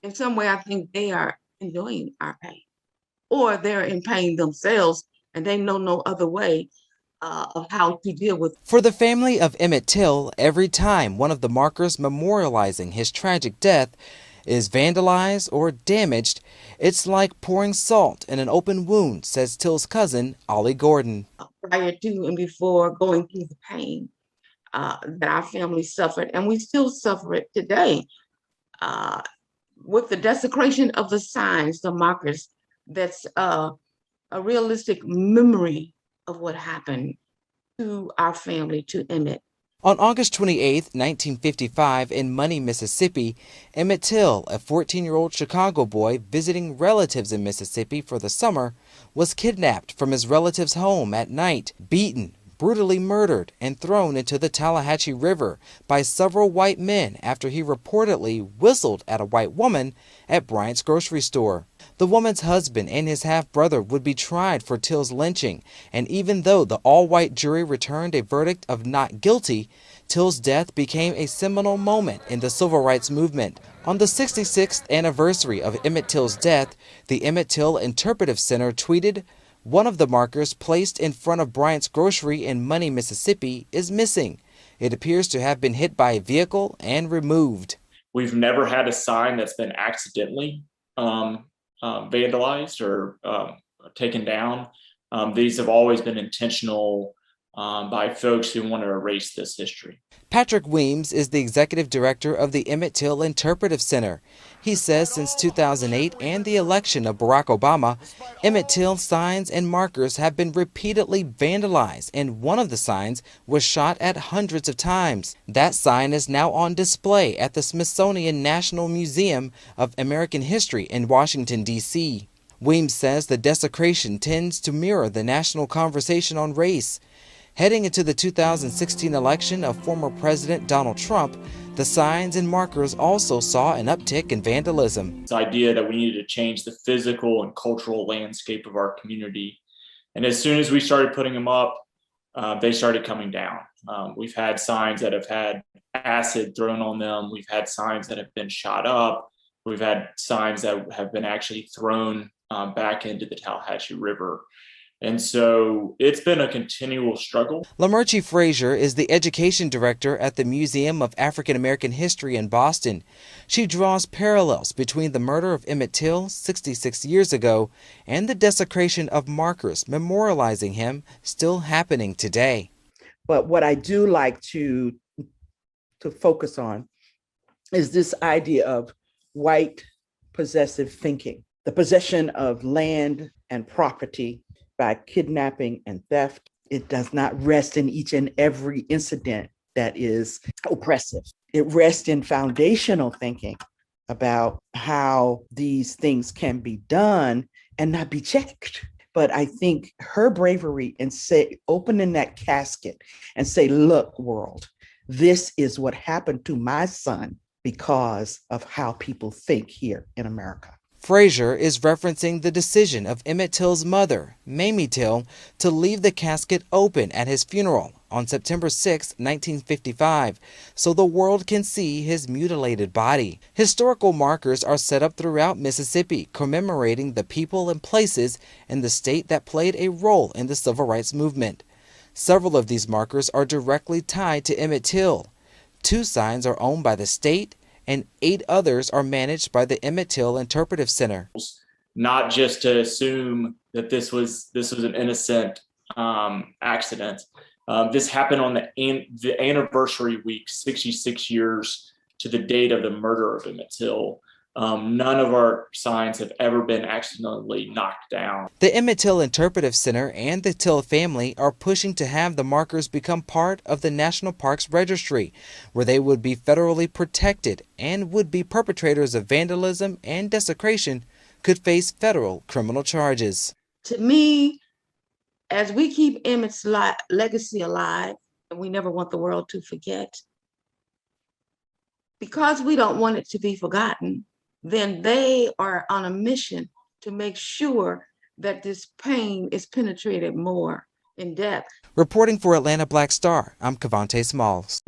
In some way, I think they are enjoying our pain, or they're in pain themselves, and they know no other way of how to deal with. For the family of Emmett Till, every time one of the markers memorializing his tragic death is vandalized or damaged, it's like pouring salt in an open wound, says Till's cousin, Ollie Gordon. Prior to and before going through the pain that our family suffered, and we still suffer it today uh, with the desecration of the signs, the markers. That's a realistic memory of what happened to our family, to Emmett. On August 28, 1955, in Money, Mississippi, Emmett Till, a 14-year-old Chicago boy visiting relatives in Mississippi for the summer, was kidnapped from his relative's home at night, beaten, brutally murdered, and thrown into the Tallahatchie River by several white men after he reportedly whistled at a white woman at Bryant's grocery store. The woman's husband and his half-brother would be tried for Till's lynching, and even though the all-white jury returned a verdict of not guilty, Till's death became a seminal moment in the civil rights movement. On the 66th anniversary of Emmett Till's death, the Emmett Till Interpretive Center tweeted, "One of the markers placed in front of Bryant's Grocery in Money, Mississippi is missing. It appears to have been hit by a vehicle and removed." We've never had a sign that's been accidentally vandalized or taken down. These have always been intentional by folks who want to erase this history. Patrick Weems is the executive director of the Emmett Till Interpretive Center. He says since 2008 and the election of Barack Obama, Emmett Till signs and markers have been repeatedly vandalized, and one of the signs was shot at hundreds of times. That sign is now on display at the Smithsonian National Museum of American History in Washington, D.C. Weems says the desecration tends to mirror the national conversation on race. Heading into the 2016 election of former President Donald Trump, the signs and markers also saw an uptick in vandalism. This idea that we needed to change the physical and cultural landscape of our community. And as soon as we started putting them up, they started coming down. We've had signs that have had acid thrown on them. We've had signs that have been shot up. We've had signs that have been actually thrown back into the Tallahatchie River. And so it's been a continual struggle. Lamerchi Frazier is the education director at the Museum of African American History in Boston. She draws parallels between the murder of Emmett Till 66 years ago and the desecration of markers memorializing him still happening today. But what I do like to focus on is this idea of white possessive thinking, the possession of land and property by kidnapping and theft. It does not rest in each and every incident that is oppressive. It rests in foundational thinking about how these things can be done and not be checked. But I think her bravery in opening that casket and say, look, world, this is what happened to my son because of how people think here in America. Frazier is referencing the decision of Emmett Till's mother, Mamie Till, to leave the casket open at his funeral on September 6, 1955, so the world can see his mutilated body. Historical markers are set up throughout Mississippi, commemorating the people and places in the state that played a role in the civil rights movement. Several of these markers are directly tied to Emmett Till. 2 signs are owned by the state, and 8 others are managed by the Emmett Till Interpretive Center. Not just to assume that this was an innocent accident. This happened on the anniversary week, 66 years to the date of the murder of Emmett Till. None of our signs have ever been accidentally knocked down. The Emmett Till Interpretive Center and the Till family are pushing to have the markers become part of the National Parks Registry, where they would be federally protected, and would-be perpetrators of vandalism and desecration could face federal criminal charges. To me, as we keep Emmett's legacy alive, and we never want the world to forget, because we don't want it to be forgotten, then they are on a mission to make sure that this pain is penetrated more in depth. Reporting for Atlanta Black Star, I'm Cavante Smalls.